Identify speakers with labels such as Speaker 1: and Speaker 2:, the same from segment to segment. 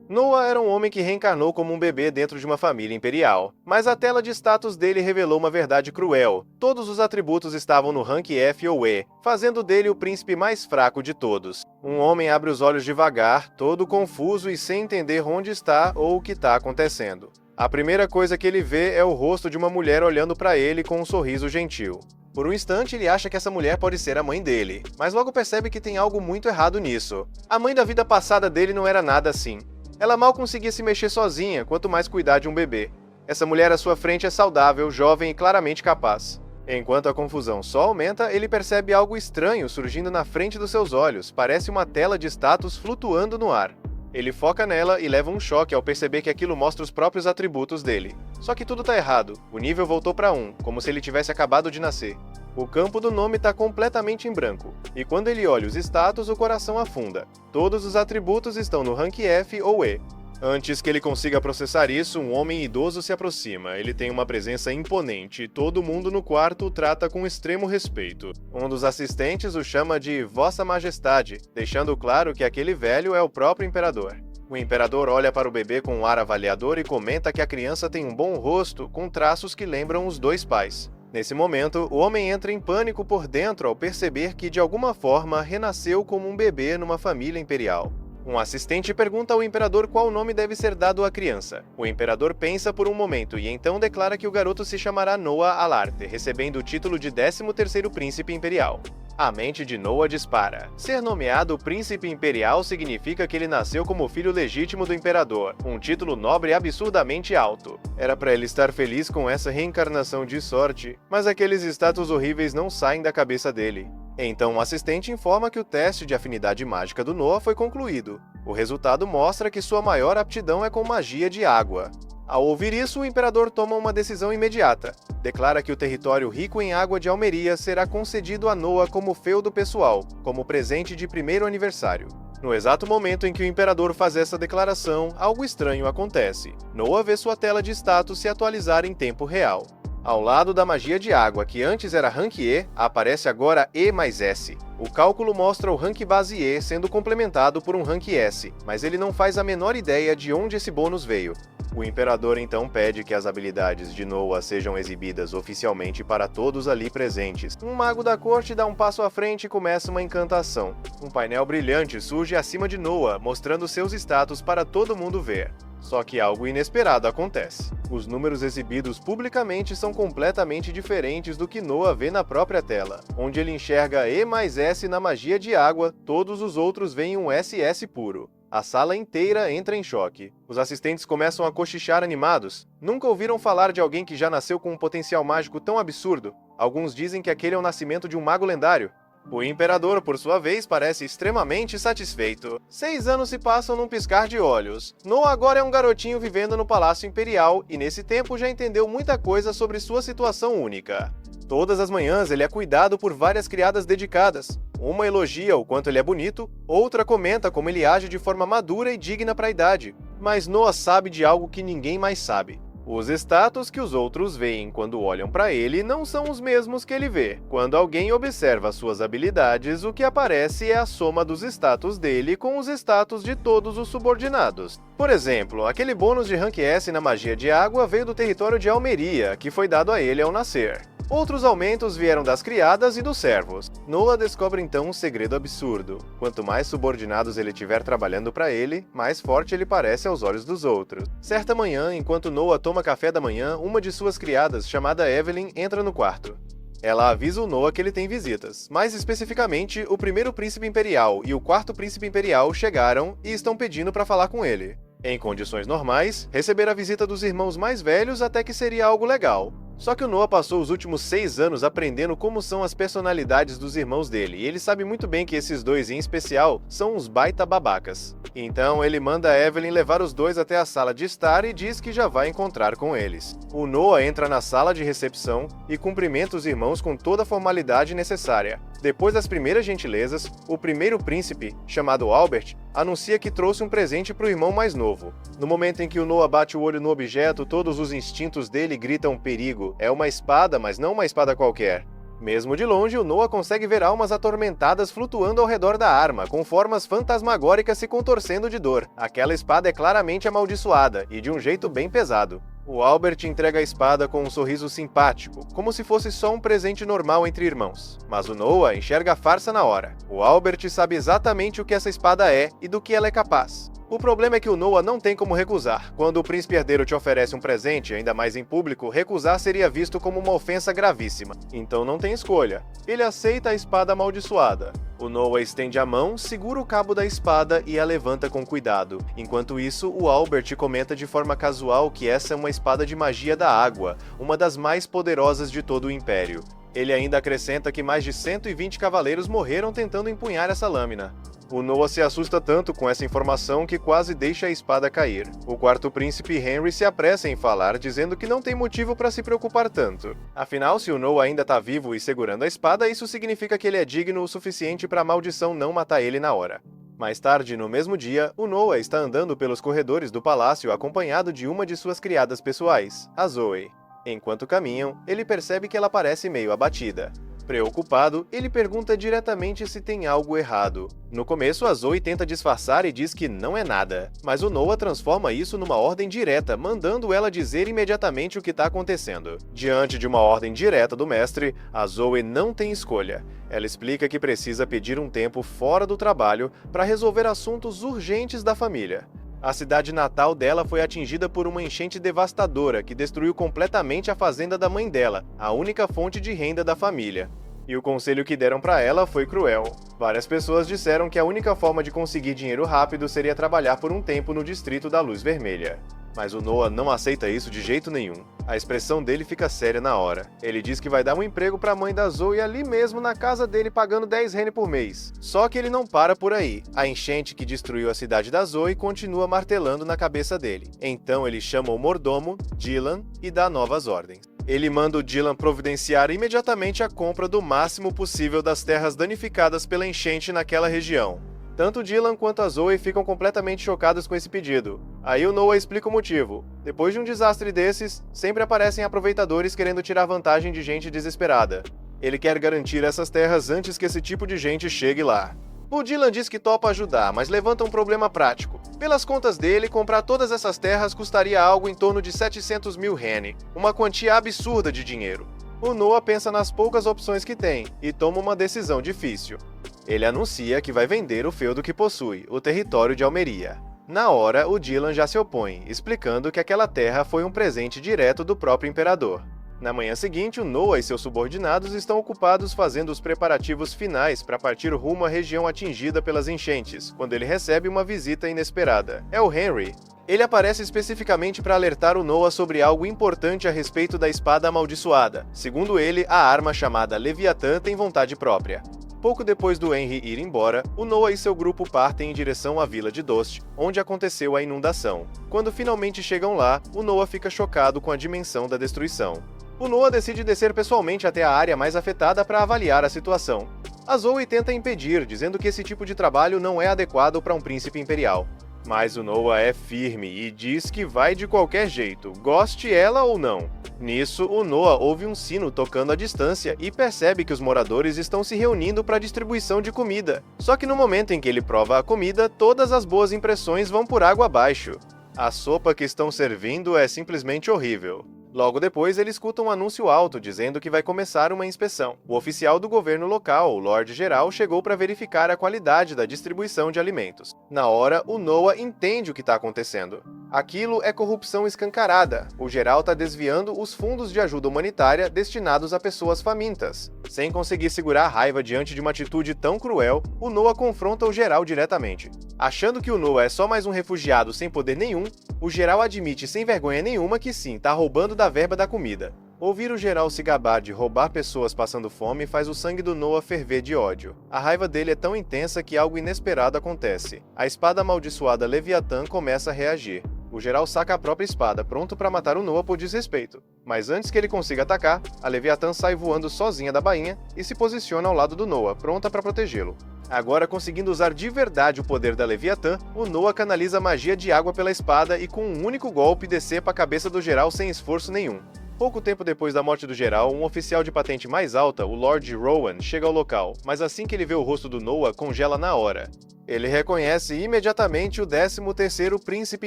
Speaker 1: Noah era um homem que reencarnou como um bebê dentro de uma família imperial, mas a tela de status dele revelou uma verdade cruel. Todos os atributos estavam no rank F ou E, fazendo dele o príncipe mais fraco de todos. Um homem abre os olhos devagar, todo confuso e sem entender onde está ou o que está acontecendo. A primeira coisa que ele vê é o rosto de uma mulher olhando para ele com um sorriso gentil. Por um instante, ele acha que essa mulher pode ser a mãe dele, mas logo percebe que tem algo muito errado nisso. A mãe da vida passada dele não era nada assim. Ela mal conseguia se mexer sozinha, quanto mais cuidar de um bebê. Essa mulher à sua frente é saudável, jovem e claramente capaz. Enquanto a confusão só aumenta, ele percebe algo estranho surgindo na frente dos seus olhos, parece uma tela de status flutuando no ar. Ele foca nela e leva um choque ao perceber que aquilo mostra os próprios atributos dele. Só que tudo tá errado, o nível voltou para 1, como se ele tivesse acabado de nascer. O campo do nome está completamente em branco, e quando ele olha os status, o coração afunda. Todos os atributos estão no rank F ou E. Antes que ele consiga processar isso, um homem idoso se aproxima. Ele tem uma presença imponente e todo mundo no quarto o trata com extremo respeito. Um dos assistentes o chama de Vossa Majestade, deixando claro que aquele velho é o próprio imperador. O imperador olha para o bebê com um ar avaliador e comenta que a criança tem um bom rosto, com traços que lembram os dois pais. Nesse momento, o homem entra em pânico por dentro ao perceber que, de alguma forma, renasceu como um bebê numa família imperial. Um assistente pergunta ao imperador qual nome deve ser dado à criança. O imperador pensa por um momento e então declara que o garoto se chamará Noah Alarte, recebendo o título de 13º príncipe imperial. A mente de Noah dispara. Ser nomeado príncipe imperial significa que ele nasceu como filho legítimo do imperador, um título nobre absurdamente alto. Era para ele estar feliz com essa reencarnação de sorte, mas aqueles status horríveis não saem da cabeça dele. Então o assistente informa que o teste de afinidade mágica do Noah foi concluído. O resultado mostra que sua maior aptidão é com magia de água. Ao ouvir isso, o imperador toma uma decisão imediata. Declara que o território rico em água de Almeria será concedido a Noah como feudo pessoal, como presente de primeiro aniversário. No exato momento em que o imperador faz essa declaração, algo estranho acontece. Noah vê sua tela de status se atualizar em tempo real. Ao lado da magia de água, que antes era rank E, aparece agora E mais S. O cálculo mostra o rank base E sendo complementado por um rank S, mas ele não faz a menor ideia de onde esse bônus veio. O imperador então pede que as habilidades de Noah sejam exibidas oficialmente para todos ali presentes. Um mago da corte dá um passo à frente e começa uma encantação. Um painel brilhante surge acima de Noah, mostrando seus status para todo mundo ver. Só que algo inesperado acontece. Os números exibidos publicamente são completamente diferentes do que Noah vê na própria tela. Onde ele enxerga E mais S na magia de água, todos os outros veem um SS puro. A sala inteira entra em choque. Os assistentes começam a cochichar animados. Nunca ouviram falar de alguém que já nasceu com um potencial mágico tão absurdo? Alguns dizem que aquele é o nascimento de um mago lendário. O imperador, por sua vez, parece extremamente satisfeito. 6 anos se passam num piscar de olhos. Noah agora é um garotinho vivendo no Palácio Imperial e nesse tempo já entendeu muita coisa sobre sua situação única. Todas as manhãs ele é cuidado por várias criadas dedicadas. Uma elogia o quanto ele é bonito, outra comenta como ele age de forma madura e digna para a idade. Mas Noah sabe de algo que ninguém mais sabe. Os status que os outros veem quando olham para ele não são os mesmos que ele vê. Quando alguém observa suas habilidades, o que aparece é a soma dos status dele com os status de todos os subordinados. Por exemplo, aquele bônus de rank S na magia de água veio do território de Almeria, que foi dado a ele ao nascer. Outros aumentos vieram das criadas e dos servos. Noah descobre então um segredo absurdo. Quanto mais subordinados ele tiver trabalhando para ele, mais forte ele parece aos olhos dos outros. Certa manhã, enquanto Noah toma café da manhã, uma de suas criadas, chamada Evelyn, entra no quarto. Ela avisa o Noah que ele tem visitas. Mais especificamente, o primeiro príncipe imperial e o quarto príncipe imperial chegaram e estão pedindo para falar com ele. Em condições normais, receber a visita dos irmãos mais velhos até que seria algo legal. Só que o Noah passou os últimos 6 anos aprendendo como são as personalidades dos irmãos dele, e ele sabe muito bem que esses dois em especial são uns baita babacas. Então ele manda a Evelyn levar os dois até a sala de estar e diz que já vai encontrar com eles. O Noah entra na sala de recepção e cumprimenta os irmãos com toda a formalidade necessária. Depois das primeiras gentilezas, o primeiro príncipe, chamado Albert, anuncia que trouxe um presente para o irmão mais novo. No momento em que o Noah bate o olho no objeto, todos os instintos dele gritam perigo. É uma espada, mas não uma espada qualquer. Mesmo de longe, o Noah consegue ver almas atormentadas flutuando ao redor da arma, com formas fantasmagóricas se contorcendo de dor. Aquela espada é claramente amaldiçoada, e de um jeito bem pesado. O Albert entrega a espada com um sorriso simpático, como se fosse só um presente normal entre irmãos. Mas o Noah enxerga a farsa na hora. O Albert sabe exatamente o que essa espada é e do que ela é capaz. O problema é que o Noah não tem como recusar. Quando o príncipe herdeiro te oferece um presente, ainda mais em público, recusar seria visto como uma ofensa gravíssima. Então não tem escolha. Ele aceita a espada amaldiçoada. O Noah estende a mão, segura o cabo da espada e a levanta com cuidado. Enquanto isso, o Albert comenta de forma casual que essa é uma espada de magia da água, uma das mais poderosas de todo o Império. Ele ainda acrescenta que mais de 120 cavaleiros morreram tentando empunhar essa lâmina. O Noah se assusta tanto com essa informação que quase deixa a espada cair. O quarto príncipe Henry se apressa em falar, dizendo que não tem motivo para se preocupar tanto. Afinal, se o Noah ainda está vivo e segurando a espada, isso significa que ele é digno o suficiente para a maldição não matar ele na hora. Mais tarde, no mesmo dia, o Noah está andando pelos corredores do palácio acompanhado de uma de suas criadas pessoais, a Zoe. Enquanto caminham, ele percebe que ela parece meio abatida. Preocupado, ele pergunta diretamente se tem algo errado. No começo, a Zoe tenta disfarçar e diz que não é nada, mas o Noah transforma isso numa ordem direta, mandando ela dizer imediatamente o que está acontecendo. Diante de uma ordem direta do mestre, a Zoe não tem escolha. Ela explica que precisa pedir um tempo fora do trabalho para resolver assuntos urgentes da família. A cidade natal dela foi atingida por uma enchente devastadora que destruiu completamente a fazenda da mãe dela, a única fonte de renda da família. E o conselho que deram para ela foi cruel. Várias pessoas disseram que a única forma de conseguir dinheiro rápido seria trabalhar por um tempo no distrito da Luz Vermelha. Mas o Noah não aceita isso de jeito nenhum. A expressão dele fica séria na hora. Ele diz que vai dar um emprego para a mãe da Zoe ali mesmo na casa dele pagando 10 rene por mês. Só que ele não para por aí. A enchente que destruiu a cidade da Zoe continua martelando na cabeça dele. Então ele chama o mordomo, Dylan, e dá novas ordens. Ele manda o Dylan providenciar imediatamente a compra do máximo possível das terras danificadas pela enchente naquela região. Tanto Dylan quanto a Zoe ficam completamente chocados com esse pedido. Aí o Noah explica o motivo. Depois de um desastre desses, sempre aparecem aproveitadores querendo tirar vantagem de gente desesperada. Ele quer garantir essas terras antes que esse tipo de gente chegue lá. O Dylan diz que topa ajudar, mas levanta um problema prático. Pelas contas dele, comprar todas essas terras custaria algo em torno de 700 mil rene, uma quantia absurda de dinheiro. O Noah pensa nas poucas opções que tem e toma uma decisão difícil. Ele anuncia que vai vender o feudo que possui, o território de Almeria. Na hora, o Dylan já se opõe, explicando que aquela terra foi um presente direto do próprio imperador. Na manhã seguinte, o Noah e seus subordinados estão ocupados fazendo os preparativos finais para partir rumo à região atingida pelas enchentes, quando ele recebe uma visita inesperada. É o Henry. Ele aparece especificamente para alertar o Noah sobre algo importante a respeito da espada amaldiçoada. Segundo ele, a arma chamada Leviatã tem vontade própria. Pouco depois do Henry ir embora, o Noah e seu grupo partem em direção à vila de Dost, onde aconteceu a inundação. Quando finalmente chegam lá, o Noah fica chocado com a dimensão da destruição. O Noah decide descer pessoalmente até a área mais afetada para avaliar a situação. A Zoe tenta impedir, dizendo que esse tipo de trabalho não é adequado para um príncipe imperial. Mas o Noah é firme e diz que vai de qualquer jeito, goste ela ou não. Nisso, o Noah ouve um sino tocando à distância e percebe que os moradores estão se reunindo para a distribuição de comida. Só que no momento em que ele prova a comida, todas as boas impressões vão por água abaixo. A sopa que estão servindo é simplesmente horrível. Logo depois, ele escuta um anúncio alto dizendo que vai começar uma inspeção. O oficial do governo local, o Lorde Geral, chegou para verificar a qualidade da distribuição de alimentos. Na hora, o Noah entende o que está acontecendo. Aquilo é corrupção escancarada. O Geral está desviando os fundos de ajuda humanitária destinados a pessoas famintas. Sem conseguir segurar a raiva diante de uma atitude tão cruel, o Noah confronta o Geral diretamente. Achando que o Noah é só mais um refugiado sem poder nenhum, o Geral admite sem vergonha nenhuma que sim, está roubando da verba da comida. Ouvir o Geral se gabar de roubar pessoas passando fome faz o sangue do Noah ferver de ódio. A raiva dele é tão intensa que algo inesperado acontece. A espada amaldiçoada Leviatã começa a reagir. O Geral saca a própria espada, pronto para matar o Noah por desrespeito. Mas antes que ele consiga atacar, a Leviatã sai voando sozinha da bainha e se posiciona ao lado do Noah, pronta para protegê-lo. Agora, conseguindo usar de verdade o poder da Leviatã, o Noah canaliza magia de água pela espada e com um único golpe decepa a cabeça do Geral sem esforço nenhum. Pouco tempo depois da morte do geral, um oficial de patente mais alta, o Lord Rowan, chega ao local, mas assim que ele vê o rosto do Noah, congela na hora. Ele reconhece imediatamente o 13º Príncipe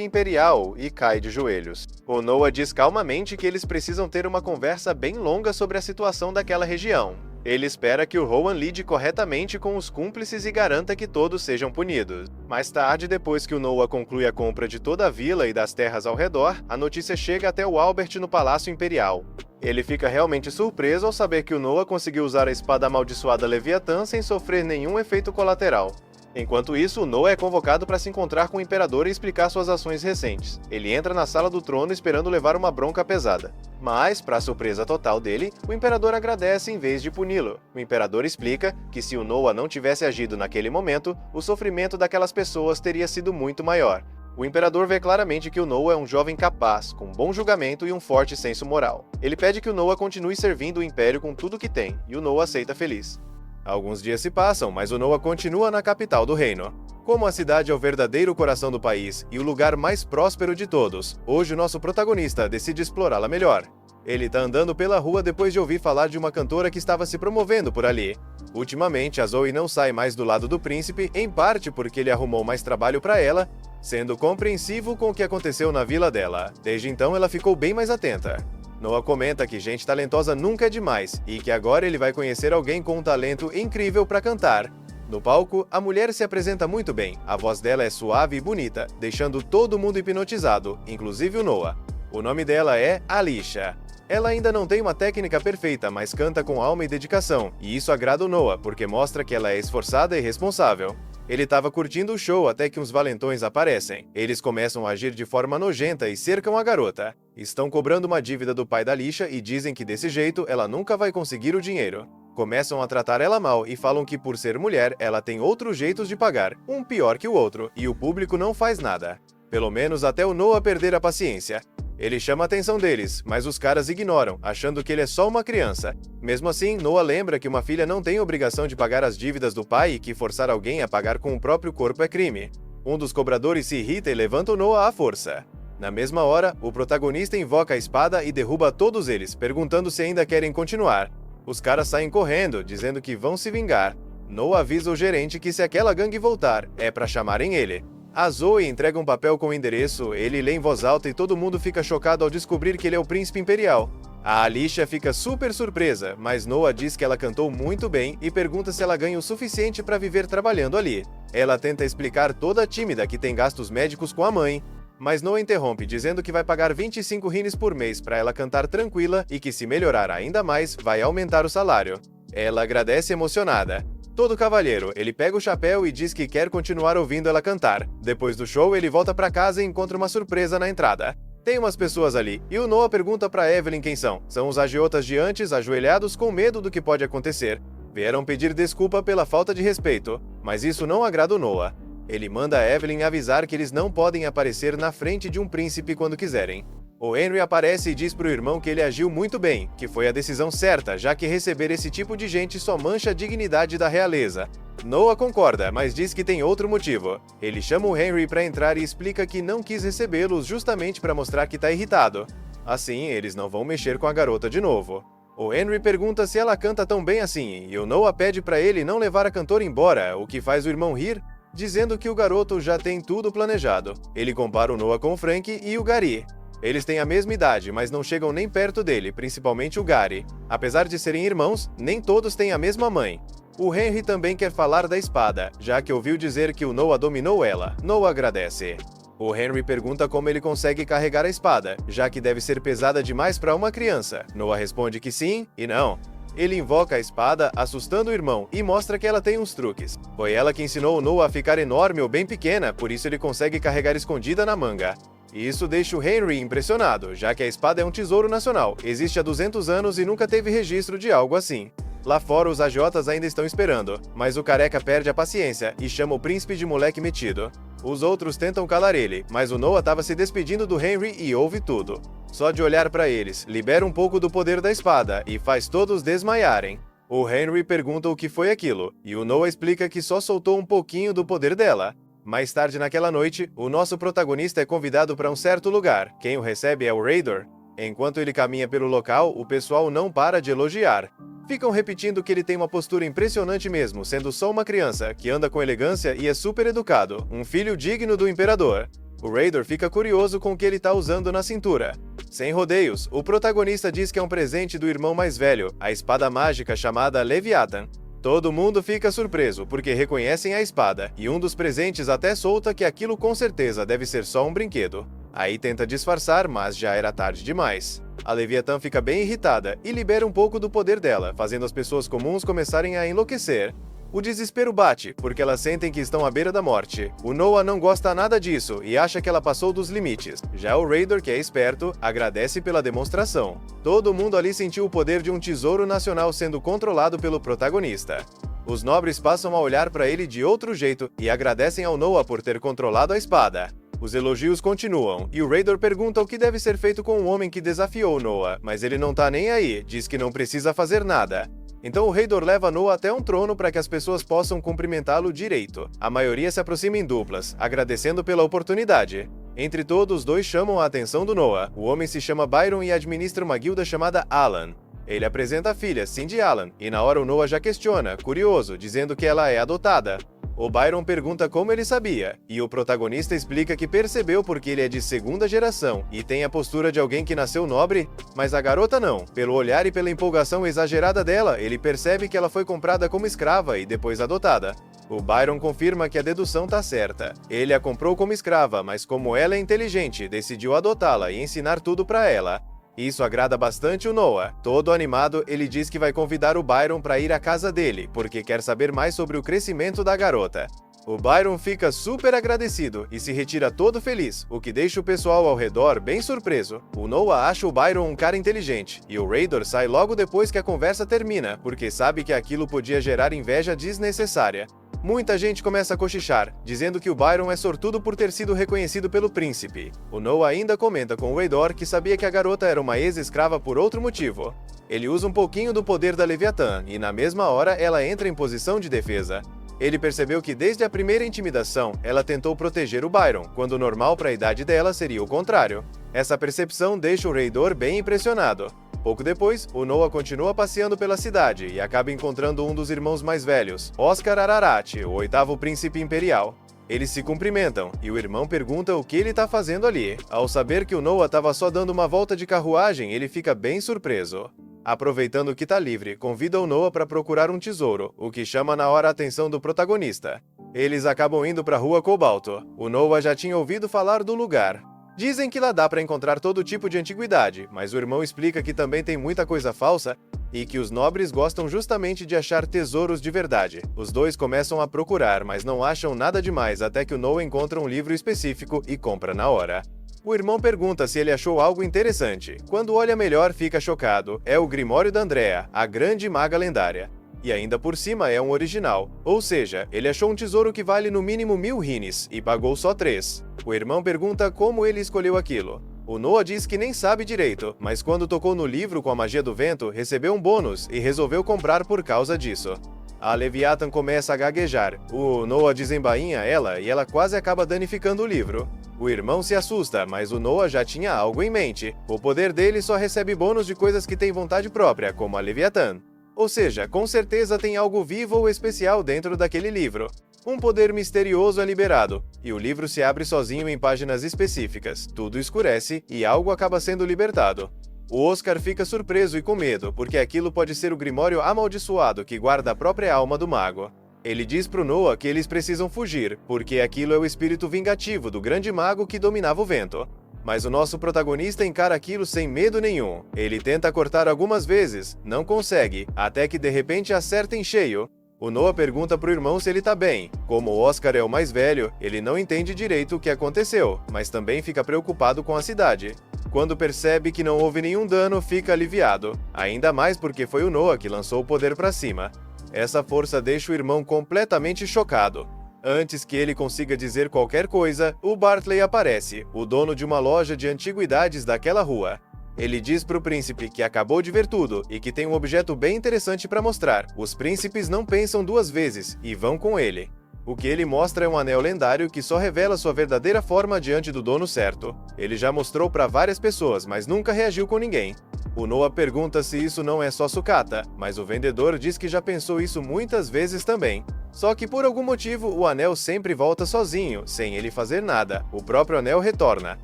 Speaker 1: Imperial e cai de joelhos. O Noah diz calmamente que eles precisam ter uma conversa bem longa sobre a situação daquela região. Ele espera que o Rowan lide corretamente com os cúmplices e garanta que todos sejam punidos. Mais tarde, depois que o Noah conclui a compra de toda a vila e das terras ao redor, a notícia chega até o Albert no Palácio Imperial. Ele fica realmente surpreso ao saber que o Noah conseguiu usar a espada amaldiçoada Leviatã sem sofrer nenhum efeito colateral. Enquanto isso, Noah é convocado para se encontrar com o Imperador e explicar suas ações recentes. Ele entra na sala do trono esperando levar uma bronca pesada. Mas, para surpresa total dele, o Imperador agradece em vez de puni-lo. O Imperador explica que se o Noah não tivesse agido naquele momento, o sofrimento daquelas pessoas teria sido muito maior. O Imperador vê claramente que o Noah é um jovem capaz, com bom julgamento e um forte senso moral. Ele pede que o Noah continue servindo o Império com tudo que tem, e o Noah aceita feliz. Alguns dias se passam, mas o Noah continua na capital do reino. Como a cidade é o verdadeiro coração do país e o lugar mais próspero de todos, hoje o nosso protagonista decide explorá-la melhor. Ele tá andando pela rua depois de ouvir falar de uma cantora que estava se promovendo por ali. Ultimamente, a Zoe não sai mais do lado do príncipe, em parte porque ele arrumou mais trabalho para ela, sendo compreensivo com o que aconteceu na vila dela. Desde então, ela ficou bem mais atenta. Noah comenta que gente talentosa nunca é demais e que agora ele vai conhecer alguém com um talento incrível para cantar. No palco, a mulher se apresenta muito bem, a voz dela é suave e bonita, deixando todo mundo hipnotizado, inclusive o Noah. O nome dela é Alicia. Ela ainda não tem uma técnica perfeita, mas canta com alma e dedicação, e isso agrada o Noah, porque mostra que ela é esforçada e responsável. Ele estava curtindo o show até que uns valentões aparecem. Eles começam a agir de forma nojenta e cercam a garota. Estão cobrando uma dívida do pai da Alicia e dizem que desse jeito ela nunca vai conseguir o dinheiro. Começam a tratar ela mal e falam que por ser mulher, ela tem outros jeitos de pagar, um pior que o outro, e o público não faz nada. Pelo menos até o Noah perder a paciência. Ele chama a atenção deles, mas os caras ignoram, achando que ele é só uma criança. Mesmo assim, Noah lembra que uma filha não tem obrigação de pagar as dívidas do pai e que forçar alguém a pagar com o próprio corpo é crime. Um dos cobradores se irrita e levanta o Noah à força. Na mesma hora, o protagonista invoca a espada e derruba todos eles, perguntando se ainda querem continuar. Os caras saem correndo, dizendo que vão se vingar. Noah avisa o gerente que se aquela gangue voltar, é pra chamarem ele. A Zoe entrega um papel com o endereço, ele lê em voz alta e todo mundo fica chocado ao descobrir que ele é o príncipe imperial. A Alicia fica super surpresa, mas Noah diz que ela cantou muito bem e pergunta se ela ganha o suficiente para viver trabalhando ali. Ela tenta explicar toda tímida que tem gastos médicos com a mãe, mas Noah interrompe dizendo que vai pagar 25 rines por mês para ela cantar tranquila e que se melhorar ainda mais, vai aumentar o salário. Ela agradece emocionada. Todo cavalheiro, ele pega o chapéu e diz que quer continuar ouvindo ela cantar. Depois do show, ele volta para casa e encontra uma surpresa na entrada. Tem umas pessoas ali, e o Noah pergunta para Evelyn quem são. São os agiotas de antes, ajoelhados com medo do que pode acontecer. Vieram pedir desculpa pela falta de respeito, mas isso não agrada o Noah. Ele manda a Evelyn avisar que eles não podem aparecer na frente de um príncipe quando quiserem. O Henry aparece e diz pro irmão que ele agiu muito bem, que foi a decisão certa, já que receber esse tipo de gente só mancha a dignidade da realeza. Noah concorda, mas diz que tem outro motivo. Ele chama o Henry para entrar e explica que não quis recebê-los justamente para mostrar que tá irritado. Assim, eles não vão mexer com a garota de novo. O Henry pergunta se ela canta tão bem assim, e o Noah pede para ele não levar a cantora embora, o que faz o irmão rir, dizendo que o garoto já tem tudo planejado. Ele compara o Noah com o Frank e o Gary. Eles têm a mesma idade, mas não chegam nem perto dele, principalmente o Gary. Apesar de serem irmãos, nem todos têm a mesma mãe. O Henry também quer falar da espada, já que ouviu dizer que o Noah dominou ela. Noah agradece. O Henry pergunta como ele consegue carregar a espada, já que deve ser pesada demais para uma criança. Noah responde que sim e não. Ele invoca a espada, assustando o irmão, e mostra que ela tem uns truques. Foi ela que ensinou o Noah a ficar enorme ou bem pequena, por isso ele consegue carregar escondida na manga. Isso deixa o Henry impressionado, já que a espada é um tesouro nacional, existe há 200 anos e nunca teve registro de algo assim. Lá fora, os agiotas ainda estão esperando, mas o careca perde a paciência e chama o príncipe de moleque metido. Os outros tentam calar ele, mas o Noah estava se despedindo do Henry e ouve tudo. Só de olhar para eles, libera um pouco do poder da espada e faz todos desmaiarem. O Henry pergunta o que foi aquilo, e o Noah explica que só soltou um pouquinho do poder dela. Mais tarde naquela noite, o nosso protagonista é convidado para um certo lugar. Quem o recebe é o Raidor. Enquanto ele caminha pelo local, o pessoal não para de elogiar. Ficam repetindo que ele tem uma postura impressionante mesmo, sendo só uma criança, que anda com elegância e é super educado, um filho digno do imperador. O Raydor fica curioso com o que ele está usando na cintura. Sem rodeios, o protagonista diz que é um presente do irmão mais velho, a espada mágica chamada Leviathan. Todo mundo fica surpreso, porque reconhecem a espada, e um dos presentes até solta que aquilo com certeza deve ser só um brinquedo. Aí tenta disfarçar, mas já era tarde demais. A Leviathan fica bem irritada e libera um pouco do poder dela, fazendo as pessoas comuns começarem a enlouquecer. O desespero bate, porque elas sentem que estão à beira da morte. O Noah não gosta nada disso e acha que ela passou dos limites. Já o Raydor, que é esperto, agradece pela demonstração. Todo mundo ali sentiu o poder de um tesouro nacional sendo controlado pelo protagonista. Os nobres passam a olhar para ele de outro jeito e agradecem ao Noah por ter controlado a espada. Os elogios continuam, e o Raydor pergunta o que deve ser feito com o homem que desafiou Noah, mas ele não tá nem aí, diz que não precisa fazer nada. Então o Raydor leva Noah até um trono para que as pessoas possam cumprimentá-lo direito. A maioria se aproxima em duplas, agradecendo pela oportunidade. Entre todos, os dois chamam a atenção do Noah. O homem se chama Byron e administra uma guilda chamada Alan. Ele apresenta a filha, Cindy Alan, e na hora o Noah já questiona, curioso, dizendo que ela é adotada. O Byron pergunta como ele sabia, e o protagonista explica que percebeu porque ele é de segunda geração e tem a postura de alguém que nasceu nobre, mas a garota não. Pelo olhar e pela empolgação exagerada dela, ele percebe que ela foi comprada como escrava e depois adotada. O Byron confirma que a dedução tá certa. Ele a comprou como escrava, mas como ela é inteligente, decidiu adotá-la e ensinar tudo pra ela. Isso agrada bastante o Noah. Todo animado, ele diz que vai convidar o Byron para ir à casa dele, porque quer saber mais sobre o crescimento da garota. O Byron fica super agradecido e se retira todo feliz, o que deixa o pessoal ao redor bem surpreso. O Noah acha o Byron um cara inteligente, e o Raydor sai logo depois que a conversa termina, porque sabe que aquilo podia gerar inveja desnecessária. Muita gente começa a cochichar, dizendo que o Byron é sortudo por ter sido reconhecido pelo príncipe. O Noah ainda comenta com o Raydor que sabia que a garota era uma ex-escrava por outro motivo. Ele usa um pouquinho do poder da Leviathan, e na mesma hora ela entra em posição de defesa. Ele percebeu que desde a primeira intimidação, ela tentou proteger o Byron, quando o normal para a idade dela seria o contrário. Essa percepção deixa o Raydor bem impressionado. Pouco depois, o Noah continua passeando pela cidade e acaba encontrando um dos irmãos mais velhos, Oscar Ararat, o oitavo príncipe imperial. Eles se cumprimentam, e o irmão pergunta o que ele está fazendo ali. Ao saber que o Noah estava só dando uma volta de carruagem, ele fica bem surpreso. Aproveitando que está livre, convida o Noah para procurar um tesouro, o que chama na hora a atenção do protagonista. Eles acabam indo para a Rua Cobalto. O Noah já tinha ouvido falar do lugar. Dizem que lá dá para encontrar todo tipo de antiguidade, mas o irmão explica que também tem muita coisa falsa e que os nobres gostam justamente de achar tesouros de verdade. Os dois começam a procurar, mas não acham nada demais até que o Noah encontra um livro específico e compra na hora. O irmão pergunta se ele achou algo interessante. Quando olha melhor, fica chocado. É o Grimório da Andrea, a grande maga lendária. E ainda por cima é um original. Ou seja, ele achou um tesouro que vale no mínimo 1000 rines e pagou só 3. O irmão pergunta como ele escolheu aquilo. O Noah diz que nem sabe direito, mas quando tocou no livro com a magia do vento, recebeu um bônus e resolveu comprar por causa disso. A Leviathan começa a gaguejar. O Noah desembainha ela e ela quase acaba danificando o livro. O irmão se assusta, mas o Noah já tinha algo em mente. O poder dele só recebe bônus de coisas que têm vontade própria, como a Leviathan. Ou seja, com certeza tem algo vivo ou especial dentro daquele livro. Um poder misterioso é liberado, e o livro se abre sozinho em páginas específicas, tudo escurece e algo acaba sendo libertado. O Oscar fica surpreso e com medo, porque aquilo pode ser o Grimório amaldiçoado que guarda a própria alma do mago. Ele diz pro Noah que eles precisam fugir, porque aquilo é o espírito vingativo do grande mago que dominava o vento. Mas o nosso protagonista encara aquilo sem medo nenhum. Ele tenta cortar algumas vezes, não consegue, até que de repente acerta em cheio. O Noah pergunta pro irmão se ele tá bem. Como o Oscar é o mais velho, ele não entende direito o que aconteceu, mas também fica preocupado com a cidade. Quando percebe que não houve nenhum dano, fica aliviado. Ainda mais porque foi o Noah que lançou o poder pra cima. Essa força deixa o irmão completamente chocado. Antes que ele consiga dizer qualquer coisa, o Bartley aparece, o dono de uma loja de antiguidades daquela rua. Ele diz pro príncipe que acabou de ver tudo e que tem um objeto bem interessante para mostrar. Os príncipes não pensam duas vezes e vão com ele. O que ele mostra é um anel lendário que só revela sua verdadeira forma diante do dono certo. Ele já mostrou para várias pessoas, mas nunca reagiu com ninguém. O Noah pergunta se isso não é só sucata, mas o vendedor diz que já pensou isso muitas vezes também. Só que por algum motivo o anel sempre volta sozinho, sem ele fazer nada. O próprio anel retorna.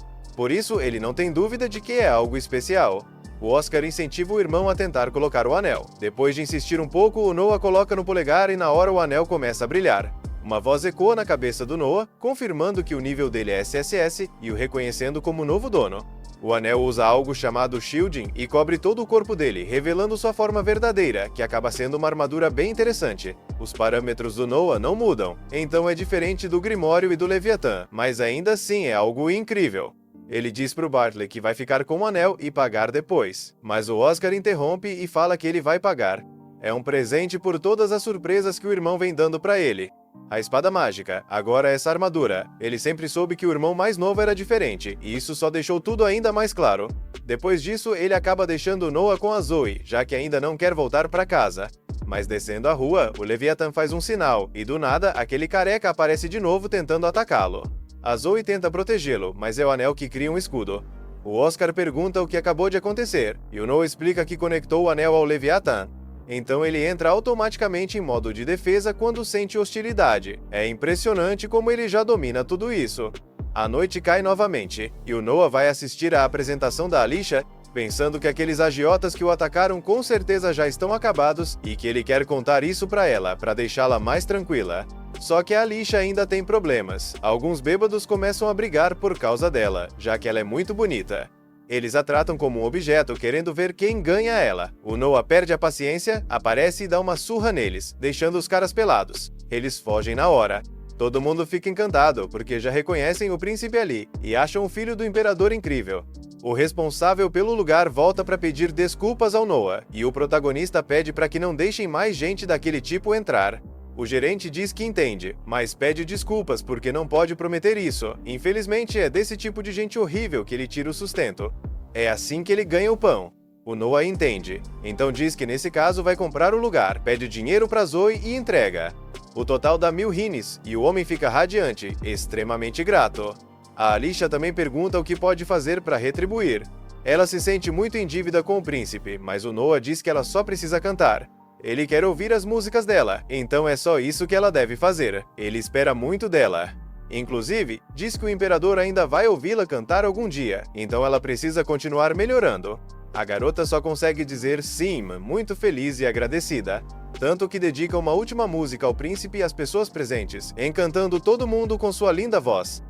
Speaker 1: Por isso, ele não tem dúvida de que é algo especial. O Oscar incentiva o irmão a tentar colocar o anel. Depois de insistir um pouco, o Noah coloca no polegar e na hora o anel começa a brilhar. Uma voz ecoa na cabeça do Noah, confirmando que o nível dele é SSS e o reconhecendo como novo dono. O anel usa algo chamado shielding e cobre todo o corpo dele, revelando sua forma verdadeira, que acaba sendo uma armadura bem interessante. Os parâmetros do Noah não mudam, então é diferente do Grimório e do Leviatã, mas ainda assim é algo incrível. Ele diz pro Bartley que vai ficar com o anel e pagar depois, mas o Oscar interrompe e fala que ele vai pagar. É um presente por todas as surpresas que o irmão vem dando pra ele. A espada mágica, agora essa armadura. Ele sempre soube que o irmão mais novo era diferente, e isso só deixou tudo ainda mais claro. Depois disso, ele acaba deixando Noah com a Zoe, já que ainda não quer voltar pra casa. Mas descendo a rua, o Leviathan faz um sinal, e do nada, aquele careca aparece de novo tentando atacá-lo. A Zoe tenta protegê-lo, mas é o anel que cria um escudo. O Oscar pergunta o que acabou de acontecer, e o Noah explica que conectou o anel ao Leviathan. Então ele entra automaticamente em modo de defesa quando sente hostilidade. É impressionante como ele já domina tudo isso. A noite cai novamente, e o Noah vai assistir à apresentação da Alicia, pensando que aqueles agiotas que o atacaram com certeza já estão acabados e que ele quer contar isso pra ela, pra deixá-la mais tranquila. Só que a Alicia ainda tem problemas. Alguns bêbados começam a brigar por causa dela, já que ela é muito bonita. Eles a tratam como um objeto, querendo ver quem ganha ela. O Noah perde a paciência, aparece e dá uma surra neles, deixando os caras pelados. Eles fogem na hora. Todo mundo fica encantado, porque já reconhecem o príncipe ali, e acham o filho do imperador incrível. O responsável pelo lugar volta para pedir desculpas ao Noah, e o protagonista pede para que não deixem mais gente daquele tipo entrar. O gerente diz que entende, mas pede desculpas porque não pode prometer isso. Infelizmente, é desse tipo de gente horrível que ele tira o sustento. É assim que ele ganha o pão. O Noah entende, então diz que nesse caso vai comprar o lugar, pede dinheiro para Zoe e entrega. O total dá 1000 rines, e o homem fica radiante, extremamente grato. A Alicia também pergunta o que pode fazer para retribuir. Ela se sente muito em dívida com o príncipe, mas o Noah diz que ela só precisa cantar. Ele quer ouvir as músicas dela, então é só isso que ela deve fazer. Ele espera muito dela. Inclusive, diz que o imperador ainda vai ouvi-la cantar algum dia, então ela precisa continuar melhorando. A garota só consegue dizer sim, muito feliz e agradecida. Tanto que dedica uma última música ao príncipe e às pessoas presentes, encantando todo mundo com sua linda voz.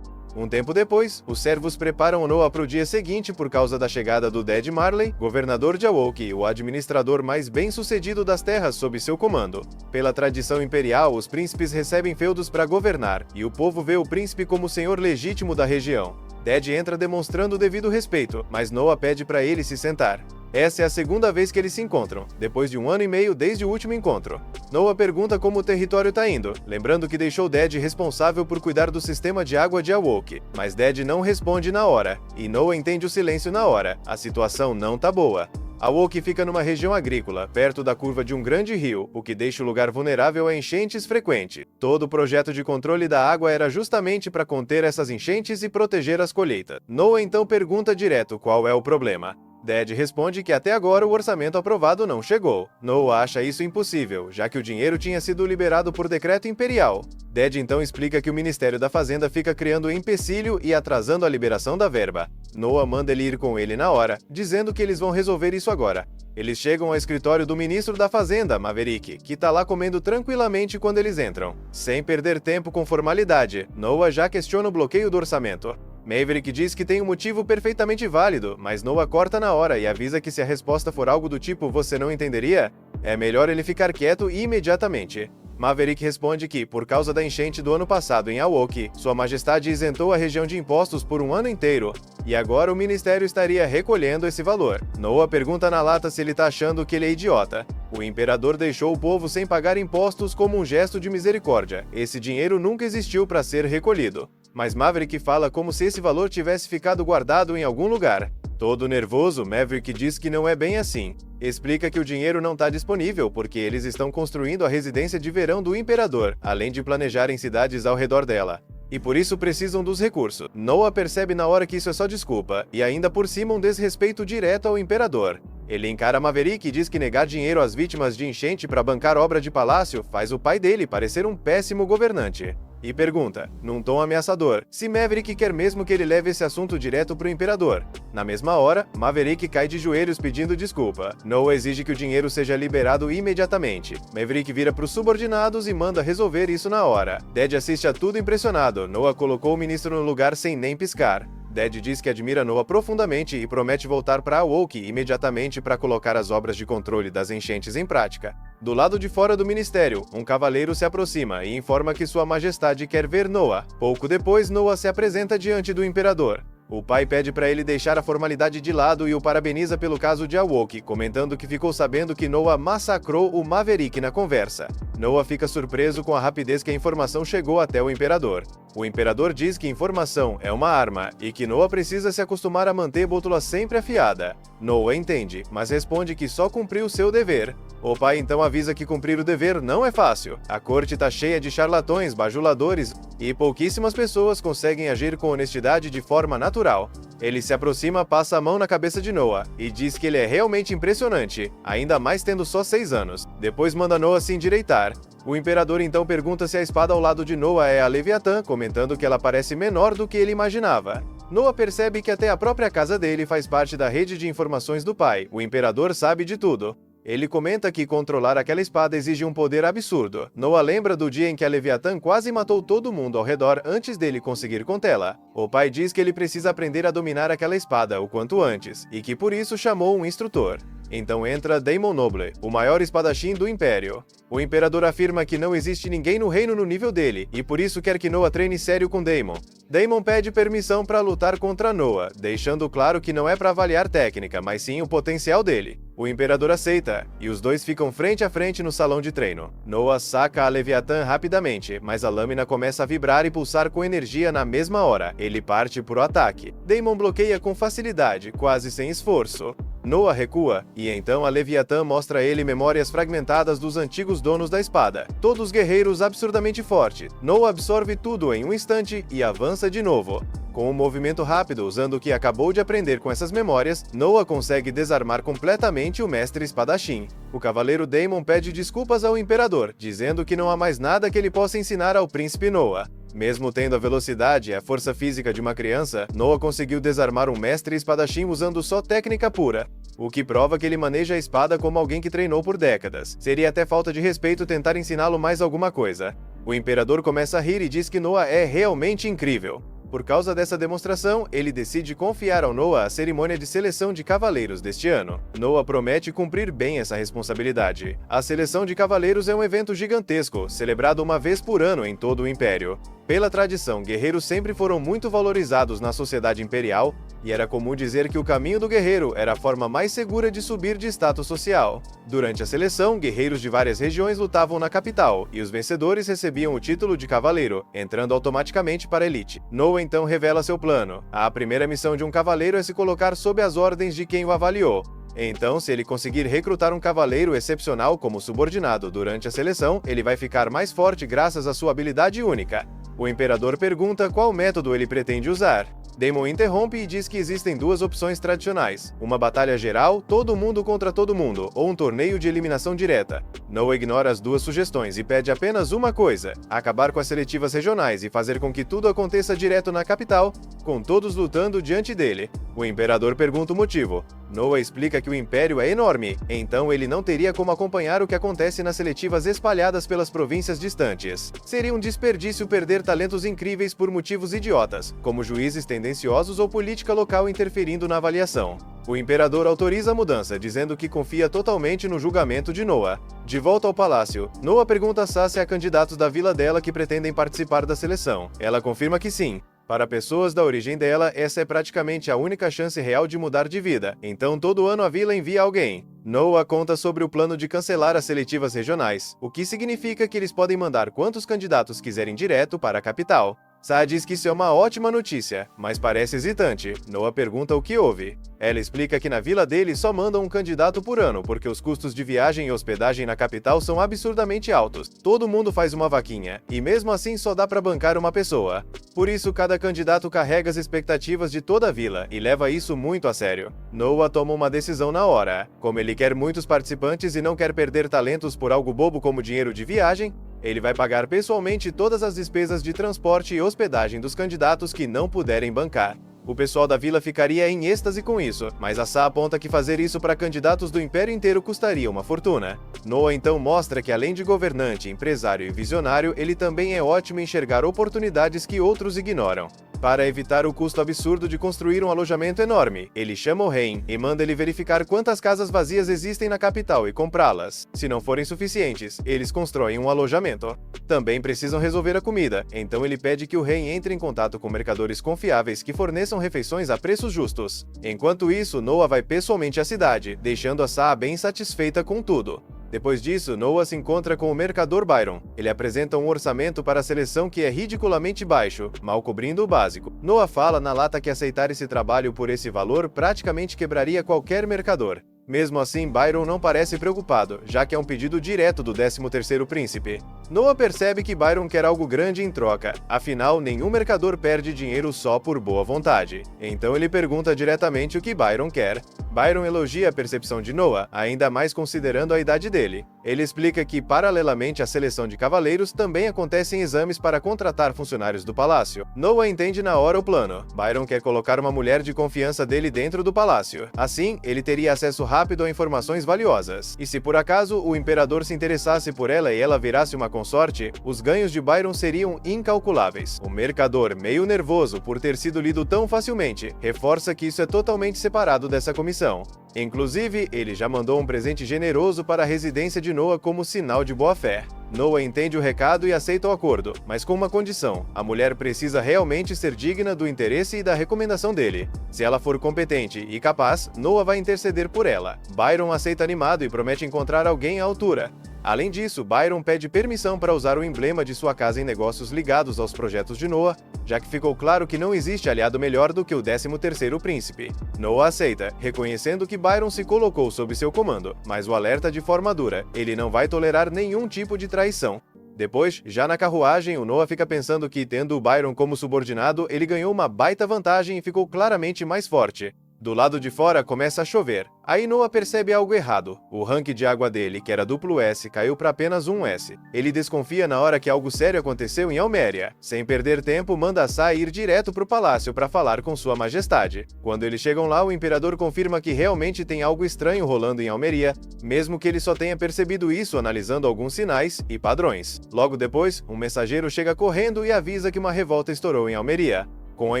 Speaker 1: Um tempo depois, os servos preparam o Noah para o dia seguinte por causa da chegada do Dead Marley, governador de Awoke, o administrador mais bem-sucedido das terras sob seu comando. Pela tradição imperial, os príncipes recebem feudos para governar, e o povo vê o príncipe como o senhor legítimo da região. Dead entra demonstrando o devido respeito, mas Noah pede para ele se sentar. Essa é a segunda vez que eles se encontram, depois de 1 ano e meio desde o último encontro. Noah pergunta como o território tá indo, lembrando que deixou Dead responsável por cuidar do sistema de água de Awoke, mas Dead não responde na hora, e Noah entende o silêncio na hora. A situação não tá boa. Awoke fica numa região agrícola, perto da curva de um grande rio, o que deixa o lugar vulnerável a enchentes frequentes. Todo o projeto de controle da água era justamente para conter essas enchentes e proteger as colheitas. Noah então pergunta direto qual é o problema. Dead responde que até agora o orçamento aprovado não chegou. Noah acha isso impossível, já que o dinheiro tinha sido liberado por decreto imperial. Dead então explica que o Ministério da Fazenda fica criando empecilho e atrasando a liberação da verba. Noah manda ele ir com ele na hora, dizendo que eles vão resolver isso agora. Eles chegam ao escritório do ministro da Fazenda, Maverick, que tá lá comendo tranquilamente quando eles entram. Sem perder tempo com formalidade, Noah já questiona o bloqueio do orçamento. Maverick diz que tem um motivo perfeitamente válido, mas Noah corta na hora e avisa que se a resposta for algo do tipo "você não entenderia?", é melhor ele ficar quieto imediatamente. Maverick responde que, por causa da enchente do ano passado em Awoke, Sua Majestade isentou a região de impostos por 1 ano inteiro, e agora o Ministério estaria recolhendo esse valor. Noah pergunta na lata se ele tá achando que ele é idiota. O imperador deixou o povo sem pagar impostos como um gesto de misericórdia. Esse dinheiro nunca existiu para ser recolhido. Mas Maverick fala como se esse valor tivesse ficado guardado em algum lugar. Todo nervoso, Maverick diz que não é bem assim. Explica que o dinheiro não está disponível porque eles estão construindo a residência de verão do Imperador, além de planejarem cidades ao redor dela. E por isso precisam dos recursos. Noah percebe na hora que isso é só desculpa, e ainda por cima um desrespeito direto ao Imperador. Ele encara Maverick e diz que negar dinheiro às vítimas de enchente para bancar obra de palácio faz o pai dele parecer um péssimo governante. E pergunta, num tom ameaçador, se Maverick quer mesmo que ele leve esse assunto direto pro Imperador. Na mesma hora, Maverick cai de joelhos pedindo desculpa. Noah exige que o dinheiro seja liberado imediatamente. Maverick vira pros subordinados e manda resolver isso na hora. Dad assiste a tudo impressionado. Noah colocou o ministro no lugar sem nem piscar. Dad diz que admira Noah profundamente e promete voltar para Awoke imediatamente para colocar as obras de controle das enchentes em prática. Do lado de fora do ministério, um cavaleiro se aproxima e informa que Sua Majestade quer ver Noah. Pouco depois, Noah se apresenta diante do Imperador. O pai pede para ele deixar a formalidade de lado e o parabeniza pelo caso de Awoke, comentando que ficou sabendo que Noah massacrou o Maverick na conversa. Noah fica surpreso com a rapidez que a informação chegou até o Imperador. O Imperador diz que informação é uma arma e que Noah precisa se acostumar a manter a bússola sempre afiada. Noah entende, mas responde que só cumpriu seu dever. O pai então avisa que cumprir o dever não é fácil. A corte está cheia de charlatões, bajuladores e pouquíssimas pessoas conseguem agir com honestidade de forma natural. Ele se aproxima, passa a mão na cabeça de Noah e diz que ele é realmente impressionante, ainda mais tendo só 6 anos. Depois manda Noah se endireitar. O Imperador então pergunta se a espada ao lado de Noah é a Leviatã, comentando que ela parece menor do que ele imaginava. Noah percebe que até a própria casa dele faz parte da rede de informações do pai. O Imperador sabe de tudo. Ele comenta que controlar aquela espada exige um poder absurdo. Noah lembra do dia em que a Leviatã quase matou todo mundo ao redor antes dele conseguir contê-la. O pai diz que ele precisa aprender a dominar aquela espada o quanto antes, e que por isso chamou um instrutor. Então entra Daemon Noble, o maior espadachim do Império. O Imperador afirma que não existe ninguém no reino no nível dele, e por isso quer que Noah treine sério com Daemon. Daemon pede permissão para lutar contra Noah, deixando claro que não é para avaliar técnica, mas sim o potencial dele. O Imperador aceita, e os dois ficam frente a frente no salão de treino. Noah saca a Leviatã rapidamente, mas a lâmina começa a vibrar e pulsar com energia na mesma hora. Ele parte pro ataque. Daemon bloqueia com facilidade, quase sem esforço. Noah recua, e então a Leviatã mostra a ele memórias fragmentadas dos antigos donos da espada. Todos guerreiros absurdamente fortes. Noah absorve tudo em um instante e avança de novo. Com um movimento rápido, usando o que acabou de aprender com essas memórias, Noah consegue desarmar completamente o mestre espadachim. O cavaleiro Daemon pede desculpas ao Imperador, dizendo que não há mais nada que ele possa ensinar ao príncipe Noah. Mesmo tendo a velocidade e a força física de uma criança, Noah conseguiu desarmar um mestre espadachim usando só técnica pura, o que prova que ele maneja a espada como alguém que treinou por décadas. Seria até falta de respeito tentar ensiná-lo mais alguma coisa. O Imperador começa a rir e diz que Noah é realmente incrível. Por causa dessa demonstração, ele decide confiar ao Noah a cerimônia de seleção de cavaleiros deste ano. Noah promete cumprir bem essa responsabilidade. A seleção de cavaleiros é um evento gigantesco, celebrado uma vez por ano em todo o Império. Pela tradição, guerreiros sempre foram muito valorizados na sociedade imperial, e era comum dizer que o caminho do guerreiro era a forma mais segura de subir de status social. Durante a seleção, guerreiros de várias regiões lutavam na capital, e os vencedores recebiam o título de cavaleiro, entrando automaticamente para a elite. Noah então revela seu plano. A primeira missão de um cavaleiro é se colocar sob as ordens de quem o avaliou. Então, se ele conseguir recrutar um cavaleiro excepcional como subordinado durante a seleção, ele vai ficar mais forte graças à sua habilidade única. O Imperador pergunta qual método ele pretende usar. Daemon interrompe e diz que existem duas opções tradicionais: uma batalha geral, todo mundo contra todo mundo, ou um torneio de eliminação direta. Noah ignora as duas sugestões e pede apenas uma coisa: acabar com as seletivas regionais e fazer com que tudo aconteça direto na capital, com todos lutando diante dele. O Imperador pergunta o motivo. Noah explica que o Império é enorme, então ele não teria como acompanhar o que acontece nas seletivas espalhadas pelas províncias distantes. Seria um desperdício perder talentos incríveis por motivos idiotas, como juízes tendenciosos ou política local interferindo na avaliação. O Imperador autoriza a mudança, dizendo que confia totalmente no julgamento de Noah. De volta ao palácio, Noah pergunta a Sá se há candidatos da vila dela que pretendem participar da seleção. Ela confirma que sim. Para pessoas da origem dela, essa é praticamente a única chance real de mudar de vida, então todo ano a vila envia alguém. Noah conta sobre o plano de cancelar as seletivas regionais, o que significa que eles podem mandar quantos candidatos quiserem direto para a capital. Sa diz que isso é uma ótima notícia, mas parece hesitante. Noah pergunta o que houve. Ela explica que na vila dele só mandam um candidato por ano, porque os custos de viagem e hospedagem na capital são absurdamente altos. Todo mundo faz uma vaquinha, e mesmo assim só dá pra bancar uma pessoa. Por isso, cada candidato carrega as expectativas de toda a vila, e leva isso muito a sério. Noah toma uma decisão na hora. Como ele quer muitos participantes e não quer perder talentos por algo bobo como dinheiro de viagem, ele vai pagar pessoalmente todas as despesas de transporte e hospedagem dos candidatos que não puderem bancar. O pessoal da vila ficaria em êxtase com isso, mas a Sa aponta que fazer isso para candidatos do império inteiro custaria uma fortuna. Noah então mostra que além de governante, empresário e visionário, ele também é ótimo em enxergar oportunidades que outros ignoram. Para evitar o custo absurdo de construir um alojamento enorme, ele chama o Hein e manda ele verificar quantas casas vazias existem na capital e comprá-las. Se não forem suficientes, eles constroem um alojamento. Também precisam resolver a comida, então ele pede que o Hein entre em contato com mercadores confiáveis que forneçam refeições a preços justos. Enquanto isso, Noah vai pessoalmente à cidade, deixando a Sa bem satisfeita com tudo. Depois disso, Noah se encontra com o mercador Byron. Ele apresenta um orçamento para a seleção que é ridiculamente baixo, mal cobrindo o básico. Noah fala na lata que aceitar esse trabalho por esse valor praticamente quebraria qualquer mercador. Mesmo assim, Byron não parece preocupado, já que é um pedido direto do 13º príncipe. Noah percebe que Byron quer algo grande em troca, afinal, nenhum mercador perde dinheiro só por boa vontade. Então ele pergunta diretamente o que Byron quer. Byron elogia a percepção de Noah, ainda mais considerando a idade dele. Ele explica que, paralelamente à seleção de cavaleiros, também acontecem exames para contratar funcionários do palácio. Noah entende na hora o plano. Byron quer colocar uma mulher de confiança dele dentro do palácio. Assim, ele teria acesso rápido a informações valiosas. E se por acaso o imperador se interessasse por ela e ela virasse uma consorte, os ganhos de Byron seriam incalculáveis. O mercador, meio nervoso por ter sido lido tão facilmente, reforça que isso é totalmente separado dessa comissão. Inclusive, ele já mandou um presente generoso para a residência de Noah como sinal de boa-fé. Noah entende o recado e aceita o acordo, mas com uma condição: a mulher precisa realmente ser digna do interesse e da recomendação dele. Se ela for competente e capaz, Noah vai interceder por ela. Byron aceita animado e promete encontrar alguém à altura. Além disso, Byron pede permissão para usar o emblema de sua casa em negócios ligados aos projetos de Noah, já que ficou claro que não existe aliado melhor do que o 13º príncipe. Noah aceita, reconhecendo que Byron se colocou sob seu comando, mas o alerta de forma dura: ele não vai tolerar nenhum tipo de traição. Depois, já na carruagem, o Noah fica pensando que, tendo o Byron como subordinado, ele ganhou uma baita vantagem e ficou claramente mais forte. Do lado de fora começa a chover. Aí Noah percebe algo errado. O rank de água dele, que era duplo S, caiu para apenas um S. Ele desconfia na hora que algo sério aconteceu em Alméria. Sem perder tempo, manda Sa ir direto para o palácio para falar com sua majestade. Quando eles chegam lá, o imperador confirma que realmente tem algo estranho rolando em Almeria, mesmo que ele só tenha percebido isso analisando alguns sinais e padrões. Logo depois, um mensageiro chega correndo e avisa que uma revolta estourou em Almeria. Com a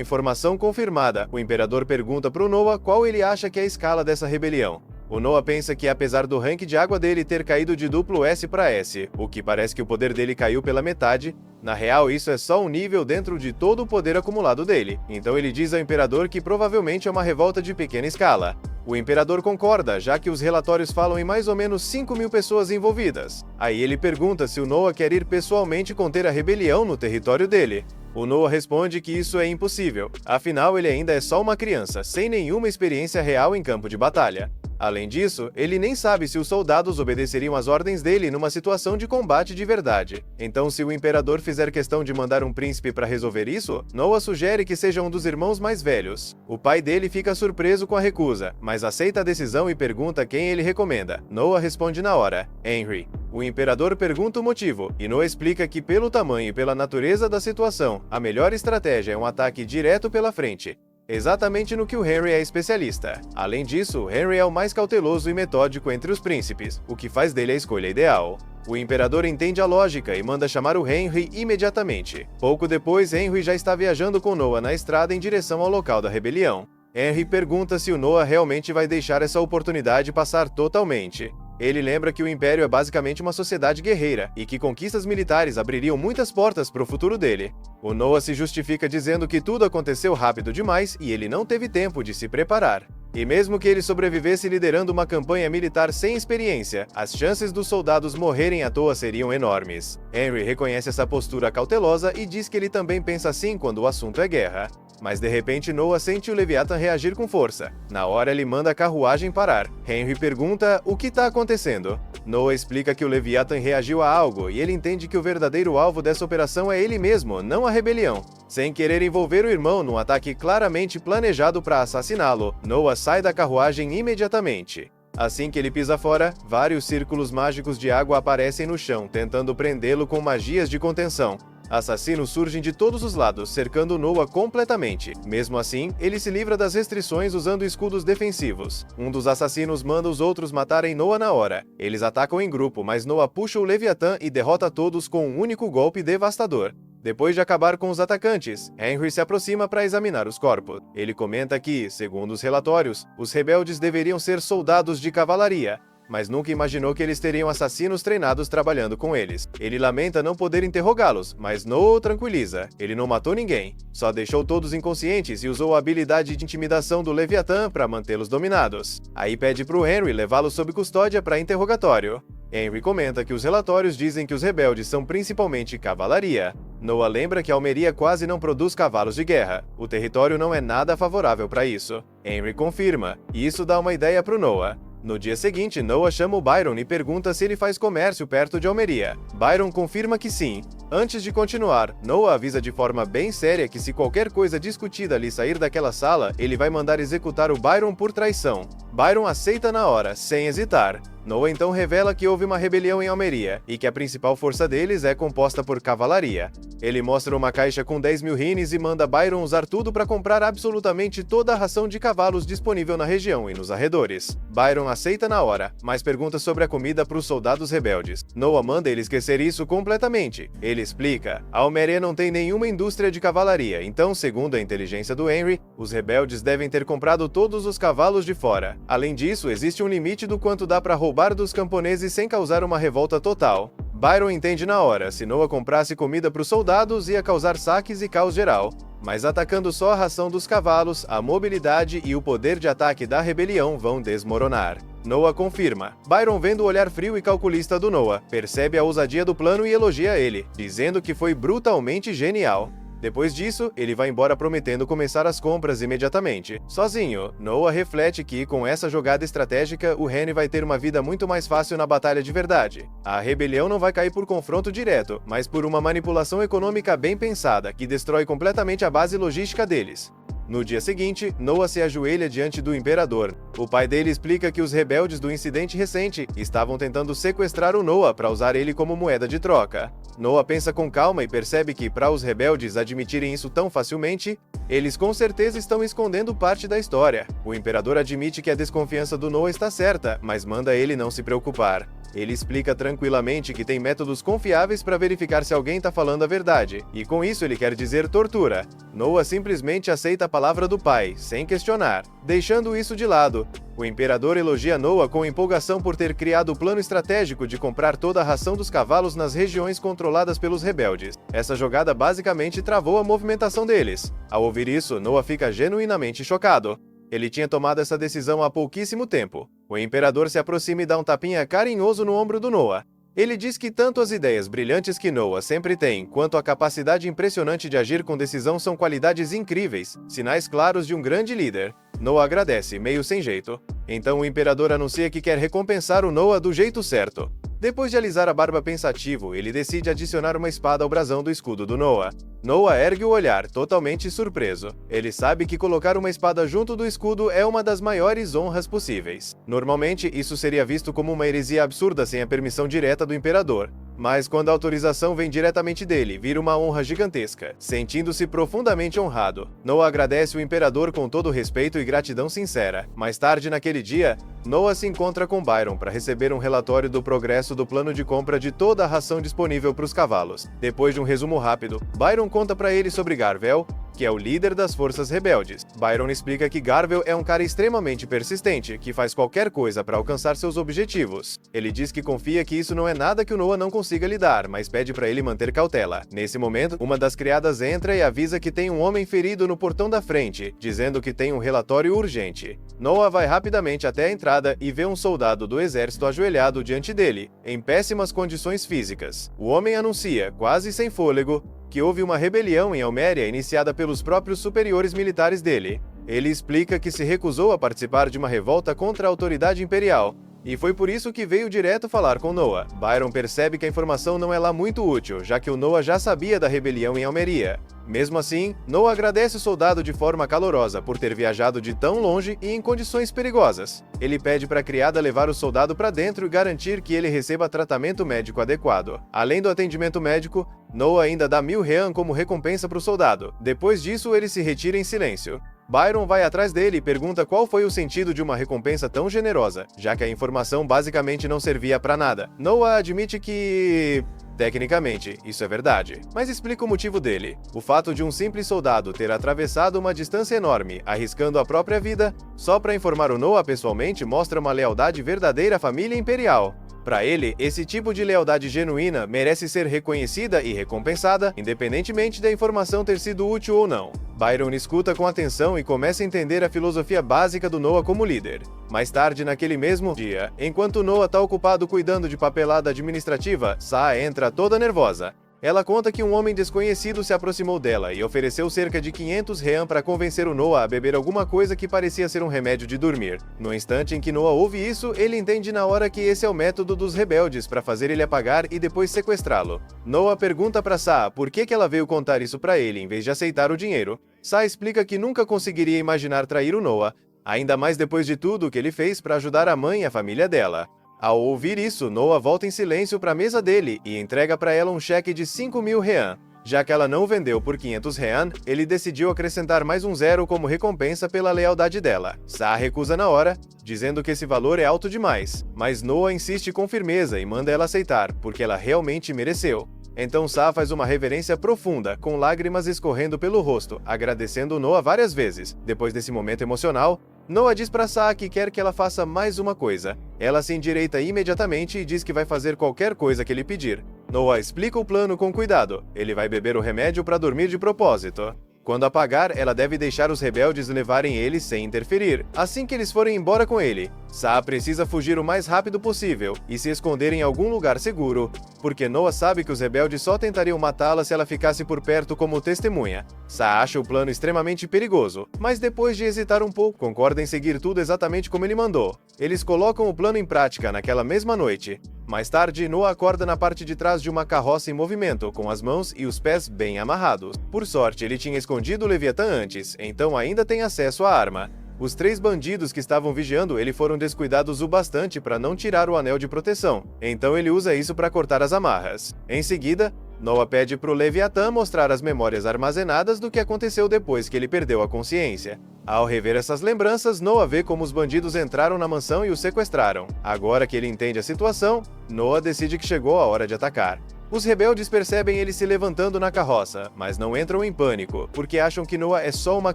Speaker 1: informação confirmada, o imperador pergunta para o Noah qual ele acha que é a escala dessa rebelião. O Noah pensa que, apesar do rank de água dele ter caído de duplo S para S, o que parece que o poder dele caiu pela metade, na real isso é só um nível dentro de todo o poder acumulado dele. Então ele diz ao imperador que provavelmente é uma revolta de pequena escala. O imperador concorda, já que os relatórios falam em mais ou menos 5.000 pessoas envolvidas. Aí ele pergunta se o Noah quer ir pessoalmente conter a rebelião no território dele. O Noah responde que isso é impossível, afinal ele ainda é só uma criança, sem nenhuma experiência real em campo de batalha. Além disso, ele nem sabe se os soldados obedeceriam às ordens dele numa situação de combate de verdade. Então, se o imperador fizer questão de mandar um príncipe para resolver isso, Noah sugere que seja um dos irmãos mais velhos. O pai dele fica surpreso com a recusa, mas aceita a decisão e pergunta quem ele recomenda. Noah responde na hora: Henry. O imperador pergunta o motivo, e Noah explica que, pelo tamanho e pela natureza da situação, a melhor estratégia é um ataque direto pela frente. Exatamente no que o Henry é especialista. Além disso, Henry é o mais cauteloso e metódico entre os príncipes, o que faz dele a escolha ideal. O imperador entende a lógica e manda chamar o Henry imediatamente. Pouco depois, Henry já está viajando com Noah na estrada em direção ao local da rebelião. Henry pergunta se o Noah realmente vai deixar essa oportunidade passar totalmente. Ele lembra que o Império é basicamente uma sociedade guerreira e que conquistas militares abririam muitas portas para o futuro dele. O Noah se justifica dizendo que tudo aconteceu rápido demais e ele não teve tempo de se preparar. E mesmo que ele sobrevivesse liderando uma campanha militar sem experiência, as chances dos soldados morrerem à toa seriam enormes. Henry reconhece essa postura cautelosa e diz que ele também pensa assim quando o assunto é guerra. Mas de repente Noah sente o Leviathan reagir com força. Na hora ele manda a carruagem parar. Henry pergunta o que está acontecendo. Noah explica que o Leviathan reagiu a algo e ele entende que o verdadeiro alvo dessa operação é ele mesmo, não a rebelião. Sem querer envolver o irmão num ataque claramente planejado para assassiná-lo, Noah sai da carruagem imediatamente. Assim que ele pisa fora, vários círculos mágicos de água aparecem no chão, tentando prendê-lo com magias de contenção. Assassinos surgem de todos os lados, cercando Noah completamente. Mesmo assim, ele se livra das restrições usando escudos defensivos. Um dos assassinos manda os outros matarem Noah na hora. Eles atacam em grupo, mas Noah puxa o Leviathan e derrota todos com um único golpe devastador. Depois de acabar com os atacantes, Henry se aproxima para examinar os corpos. Ele comenta que, segundo os relatórios, os rebeldes deveriam ser soldados de cavalaria, mas nunca imaginou que eles teriam assassinos treinados trabalhando com eles. Ele lamenta não poder interrogá-los, mas Noah o tranquiliza. Ele não matou ninguém, só deixou todos inconscientes e usou a habilidade de intimidação do Leviathan para mantê-los dominados. Aí pede para o Henry levá-los sob custódia para interrogatório. Henry comenta que os relatórios dizem que os rebeldes são principalmente cavalaria. Noah lembra que Almeria quase não produz cavalos de guerra. O território não é nada favorável para isso. Henry confirma, e isso dá uma ideia para o Noah. No dia seguinte, Noah chama o Byron e pergunta se ele faz comércio perto de Almeria. Byron confirma que sim. Antes de continuar, Noah avisa de forma bem séria que se qualquer coisa discutida ali sair daquela sala, ele vai mandar executar o Byron por traição. Byron aceita na hora, sem hesitar. Noah então revela que houve uma rebelião em Almeria e que a principal força deles é composta por cavalaria. Ele mostra uma caixa com 10.000 rines e manda Byron usar tudo para comprar absolutamente toda a ração de cavalos disponível na região e nos arredores. Byron aceita na hora, mas pergunta sobre a comida para os soldados rebeldes. Noah manda ele esquecer isso completamente. Ele explica: a Almeria não tem nenhuma indústria de cavalaria, então, segundo a inteligência do Henry, os rebeldes devem ter comprado todos os cavalos de fora. Além disso, existe um limite do quanto dá para roubar dos camponeses sem causar uma revolta total. Byron entende na hora, se Noah comprasse comida para os soldados ia causar saques e caos geral. Mas atacando só a ração dos cavalos, a mobilidade e o poder de ataque da rebelião vão desmoronar. Noah confirma. Byron, vendo o olhar frio e calculista do Noah, percebe a ousadia do plano e elogia ele, dizendo que foi brutalmente genial. Depois disso, ele vai embora prometendo começar as compras imediatamente. Sozinho, Noah reflete que, com essa jogada estratégica, o Henry vai ter uma vida muito mais fácil na batalha de verdade. A rebelião não vai cair por confronto direto, mas por uma manipulação econômica bem pensada, que destrói completamente a base logística deles. No dia seguinte, Noah se ajoelha diante do imperador. O pai dele explica que os rebeldes do incidente recente estavam tentando sequestrar o Noah para usar ele como moeda de troca. Noah pensa com calma e percebe que, para os rebeldes admitirem isso tão facilmente, eles com certeza estão escondendo parte da história. O imperador admite que a desconfiança do Noah está certa, mas manda ele não se preocupar. Ele explica tranquilamente que tem métodos confiáveis para verificar se alguém está falando a verdade, e com isso ele quer dizer tortura. Noah simplesmente aceita a palavra do pai, sem questionar. Deixando isso de lado, o imperador elogia Noah com empolgação por ter criado o plano estratégico de comprar toda a ração dos cavalos nas regiões controladas pelos rebeldes. Essa jogada basicamente travou a movimentação deles. Ao ouvir isso, Noah fica genuinamente chocado. Ele tinha tomado essa decisão há pouquíssimo tempo. O imperador se aproxima e dá um tapinha carinhoso no ombro do Noah. Ele diz que tanto as ideias brilhantes que Noah sempre tem, quanto a capacidade impressionante de agir com decisão são qualidades incríveis, sinais claros de um grande líder. Noah agradece, meio sem jeito. Então o imperador anuncia que quer recompensar o Noah do jeito certo. Depois de alisar a barba pensativo, ele decide adicionar uma espada ao brasão do escudo do Noah. Noah ergue o olhar, totalmente surpreso. Ele sabe que colocar uma espada junto do escudo é uma das maiores honras possíveis. Normalmente, isso seria visto como uma heresia absurda sem a permissão direta do imperador. Mas quando a autorização vem diretamente dele, vira uma honra gigantesca. Sentindo-se profundamente honrado, Noah agradece o imperador com todo respeito e gratidão sincera. Mais tarde naquele dia, Noah se encontra com Byron para receber um relatório do progresso do plano de compra de toda a ração disponível para os cavalos. Depois de um resumo rápido, Byron conta para ele sobre Garvel, que é o líder das forças rebeldes. Byron explica que Garvel é um cara extremamente persistente, que faz qualquer coisa para alcançar seus objetivos. Ele diz que confia que isso não é nada que o Noah não consiga lidar, mas pede para ele manter cautela. Nesse momento, uma das criadas entra e avisa que tem um homem ferido no portão da frente, dizendo que tem um relatório urgente. Noah vai rapidamente até a entrada e vê um soldado do exército ajoelhado diante dele, em péssimas condições físicas. O homem anuncia, quase sem fôlego, que houve uma rebelião em Elméria iniciada pelos próprios superiores militares dele. Ele explica que se recusou a participar de uma revolta contra a autoridade imperial, e foi por isso que veio direto falar com Noah. Byron percebe que a informação não é lá muito útil, já que o Noah já sabia da rebelião em Almeria. Mesmo assim, Noah agradece o soldado de forma calorosa por ter viajado de tão longe e em condições perigosas. Ele pede para a criada levar o soldado para dentro e garantir que ele receba tratamento médico adequado. Além do atendimento médico, Noah ainda dá 1000 rean como recompensa para o soldado. Depois disso, ele se retira em silêncio. Byron vai atrás dele e pergunta qual foi o sentido de uma recompensa tão generosa, já que a informação basicamente não servia para nada. Noah admite que... tecnicamente, isso é verdade, mas explica o motivo dele. O fato de um simples soldado ter atravessado uma distância enorme, arriscando a própria vida, só para informar o Noah pessoalmente mostra uma lealdade verdadeira à família imperial. Para ele, esse tipo de lealdade genuína merece ser reconhecida e recompensada, independentemente da informação ter sido útil ou não. Byron escuta com atenção e começa a entender a filosofia básica do Noah como líder. Mais tarde, naquele mesmo dia, enquanto Noah está ocupado cuidando de papelada administrativa, Sa entra toda nervosa. Ela conta que um homem desconhecido se aproximou dela e ofereceu cerca de 500 rean para convencer o Noah a beber alguma coisa que parecia ser um remédio de dormir. No instante em que Noah ouve isso, ele entende na hora que esse é o método dos rebeldes para fazer ele apagar e depois sequestrá-lo. Noah pergunta para Sa por que ela veio contar isso para ele em vez de aceitar o dinheiro. Sa explica que nunca conseguiria imaginar trair o Noah, ainda mais depois de tudo o que ele fez para ajudar a mãe e a família dela. Ao ouvir isso, Noah volta em silêncio para a mesa dele e entrega para ela um cheque de 5.000 rean. Já que ela não o vendeu por 500 rean, ele decidiu acrescentar mais um zero como recompensa pela lealdade dela. Sa recusa na hora, dizendo que esse valor é alto demais, mas Noah insiste com firmeza e manda ela aceitar, porque ela realmente mereceu. Então Sa faz uma reverência profunda, com lágrimas escorrendo pelo rosto, agradecendo Noah várias vezes. Depois desse momento emocional, Noah diz para Sa que quer que ela faça mais uma coisa. Ela se endireita imediatamente e diz que vai fazer qualquer coisa que ele pedir. Noah explica o plano com cuidado. Ele vai beber o remédio para dormir de propósito. Quando apagar, ela deve deixar os rebeldes levarem ele sem interferir. Assim que eles forem embora com ele, Sa precisa fugir o mais rápido possível e se esconder em algum lugar seguro, porque Noah sabe que os rebeldes só tentariam matá-la se ela ficasse por perto como testemunha. Sa acha o plano extremamente perigoso, mas depois de hesitar um pouco, concorda em seguir tudo exatamente como ele mandou. Eles colocam o plano em prática naquela mesma noite. Mais tarde, Noah acorda na parte de trás de uma carroça em movimento, com as mãos e os pés bem amarrados. Por sorte, ele tinha escondido o Leviatã antes, então ainda tem acesso à arma. Os 3 bandidos que estavam vigiando ele foram descuidados o bastante para não tirar o anel de proteção, então ele usa isso para cortar as amarras. Em seguida, Noah pede para o Leviatã mostrar as memórias armazenadas do que aconteceu depois que ele perdeu a consciência. Ao rever essas lembranças, Noah vê como os bandidos entraram na mansão e o sequestraram. Agora que ele entende a situação, Noah decide que chegou a hora de atacar. Os rebeldes percebem ele se levantando na carroça, mas não entram em pânico, porque acham que Noah é só uma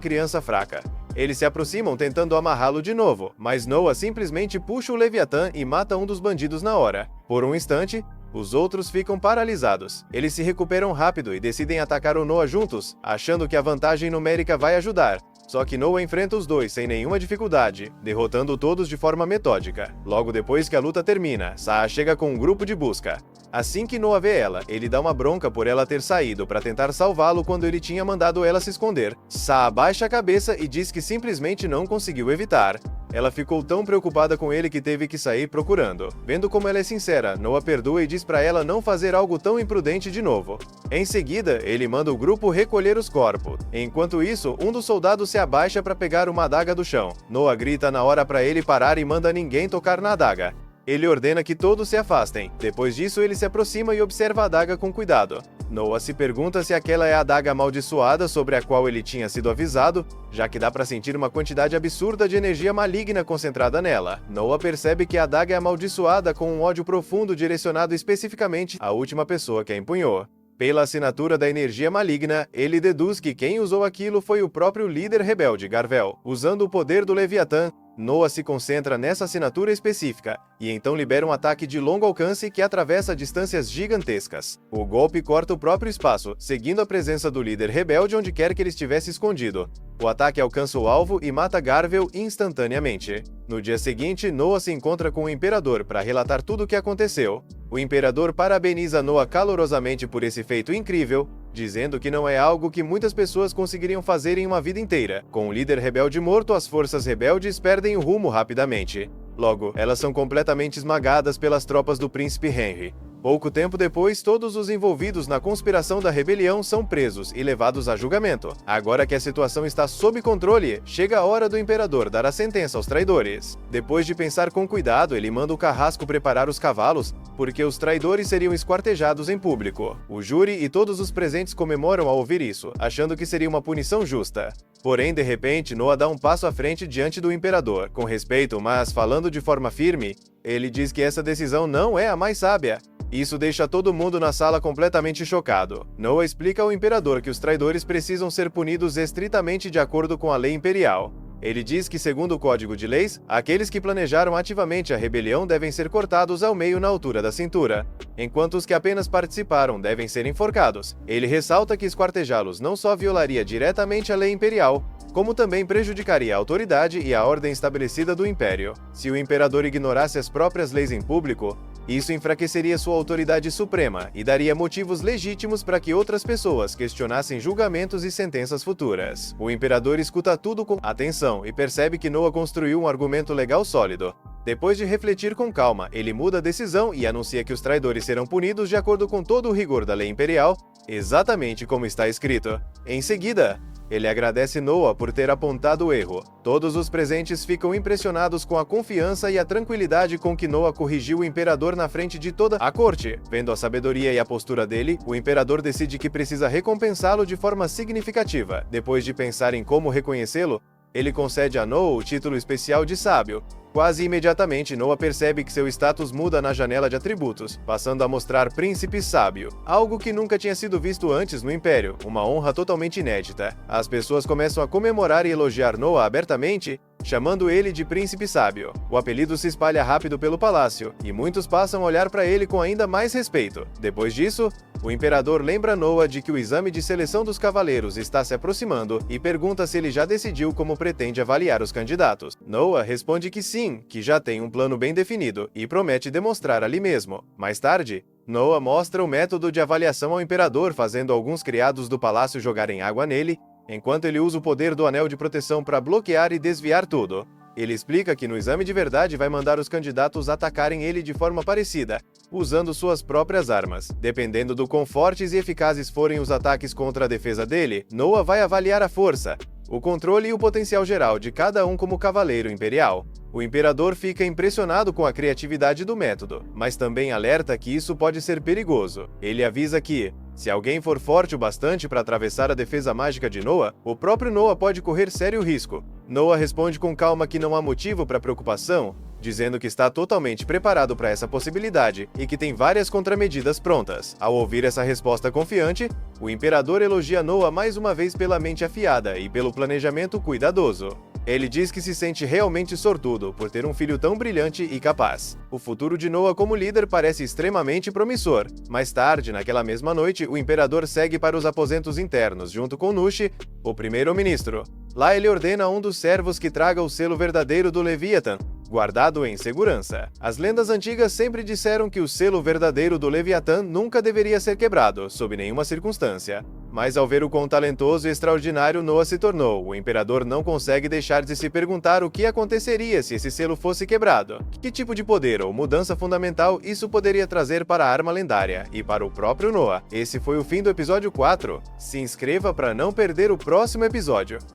Speaker 1: criança fraca. Eles se aproximam tentando amarrá-lo de novo, mas Noah simplesmente puxa o Leviatã e mata um dos bandidos na hora. Por um instante, os outros ficam paralisados. Eles se recuperam rápido e decidem atacar o Noah juntos, achando que a vantagem numérica vai ajudar. Só que Noah enfrenta os dois sem nenhuma dificuldade, derrotando todos de forma metódica. Logo depois que a luta termina, Sa chega com um grupo de busca. Assim que Noah vê ela, ele dá uma bronca por ela ter saído para tentar salvá-lo quando ele tinha mandado ela se esconder. Sa abaixa a cabeça e diz que simplesmente não conseguiu evitar. Ela ficou tão preocupada com ele que teve que sair procurando. Vendo como ela é sincera, Noah perdoa e diz para ela não fazer algo tão imprudente de novo. Em seguida, ele manda o grupo recolher os corpos. Enquanto isso, um dos soldados se abaixa para pegar uma adaga do chão. Noah grita na hora para ele parar e manda ninguém tocar na adaga. Ele ordena que todos se afastem. Depois disso, ele se aproxima e observa a adaga com cuidado. Noah se pergunta se aquela é a adaga amaldiçoada sobre a qual ele tinha sido avisado, já que dá para sentir uma quantidade absurda de energia maligna concentrada nela. Noah percebe que a adaga é amaldiçoada com um ódio profundo direcionado especificamente à última pessoa que a empunhou. Pela assinatura da energia maligna, ele deduz que quem usou aquilo foi o próprio líder rebelde, Garvel. Usando o poder do Leviatã, Noah se concentra nessa assinatura específica, e então libera um ataque de longo alcance que atravessa distâncias gigantescas. O golpe corta o próprio espaço, seguindo a presença do líder rebelde onde quer que ele estivesse escondido. O ataque alcança o alvo e mata Garvel instantaneamente. No dia seguinte, Noah se encontra com o Imperador para relatar tudo o que aconteceu. O Imperador parabeniza Noah calorosamente por esse feito incrível, dizendo que não é algo que muitas pessoas conseguiriam fazer em uma vida inteira. Com o líder rebelde morto, as forças rebeldes perdem o rumo rapidamente. Logo, elas são completamente esmagadas pelas tropas do príncipe Henry. Pouco tempo depois, todos os envolvidos na conspiração da rebelião são presos e levados a julgamento. Agora que a situação está sob controle, chega a hora do imperador dar a sentença aos traidores. Depois de pensar com cuidado, ele manda o carrasco preparar os cavalos, porque os traidores seriam esquartejados em público. O júri e todos os presentes comemoram ao ouvir isso, achando que seria uma punição justa. Porém, de repente, Noah dá um passo à frente diante do imperador. Com respeito, mas falando de forma firme, ele diz que essa decisão não é a mais sábia. Isso deixa todo mundo na sala completamente chocado. Noah explica ao imperador que os traidores precisam ser punidos estritamente de acordo com a lei imperial. Ele diz que, segundo o Código de Leis, aqueles que planejaram ativamente a rebelião devem ser cortados ao meio na altura da cintura, enquanto os que apenas participaram devem ser enforcados. Ele ressalta que esquartejá-los não só violaria diretamente a lei imperial, como também prejudicaria a autoridade e a ordem estabelecida do império. Se o imperador ignorasse as próprias leis em público, isso enfraqueceria sua autoridade suprema e daria motivos legítimos para que outras pessoas questionassem julgamentos e sentenças futuras. O imperador escuta tudo com atenção e percebe que Noah construiu um argumento legal sólido. Depois de refletir com calma, ele muda a decisão e anuncia que os traidores serão punidos de acordo com todo o rigor da lei imperial, exatamente como está escrito. Em seguida, ele agradece Noah por ter apontado o erro. Todos os presentes ficam impressionados com a confiança e a tranquilidade com que Noah corrigiu o imperador na frente de toda a corte. Vendo a sabedoria e a postura dele, o imperador decide que precisa recompensá-lo de forma significativa. Depois de pensar em como reconhecê-lo, ele concede a Noah o título especial de sábio. Quase imediatamente, Noah percebe que seu status muda na janela de atributos, passando a mostrar Príncipe Sábio, algo que nunca tinha sido visto antes no Império, uma honra totalmente inédita. As pessoas começam a comemorar e elogiar Noah abertamente, chamando ele de Príncipe Sábio. O apelido se espalha rápido pelo palácio, e muitos passam a olhar para ele com ainda mais respeito. Depois disso, o imperador lembra Noah de que o exame de seleção dos cavaleiros está se aproximando e pergunta se ele já decidiu como pretende avaliar os candidatos. Noah responde que sim, que já tem um plano bem definido e promete demonstrar ali mesmo. Mais tarde, Noah mostra o método de avaliação ao imperador, fazendo alguns criados do palácio jogarem água nele, enquanto ele usa o poder do anel de proteção para bloquear e desviar tudo. Ele explica que no exame de verdade vai mandar os candidatos atacarem ele de forma parecida, usando suas próprias armas. Dependendo do quão fortes e eficazes forem os ataques contra a defesa dele, Noah vai avaliar a força, o controle e o potencial geral de cada um como cavaleiro imperial. O imperador fica impressionado com a criatividade do método, mas também alerta que isso pode ser perigoso. Ele avisa que, se alguém for forte o bastante para atravessar a defesa mágica de Noah, o próprio Noah pode correr sério risco. Noah responde com calma que não há motivo para preocupação, dizendo que está totalmente preparado para essa possibilidade e que tem várias contramedidas prontas. Ao ouvir essa resposta confiante, o imperador elogia Noah mais uma vez pela mente afiada e pelo planejamento cuidadoso. Ele diz que se sente realmente sortudo por ter um filho tão brilhante e capaz. O futuro de Noah como líder parece extremamente promissor. Mais tarde, naquela mesma noite, o imperador segue para os aposentos internos, junto com Nushi, o primeiro-ministro. Lá ele ordena a um dos servos que traga o selo verdadeiro do Leviatã, guardado em segurança. As lendas antigas sempre disseram que o selo verdadeiro do Leviatã nunca deveria ser quebrado, sob nenhuma circunstância. Mas ao ver o quão talentoso e extraordinário Noah se tornou, o imperador não consegue deixar de se perguntar o que aconteceria se esse selo fosse quebrado. Que tipo de poder ou mudança fundamental isso poderia trazer para a arma lendária e para o próprio Noah? Esse foi o fim do episódio 4. Se inscreva para não perder o próximo episódio.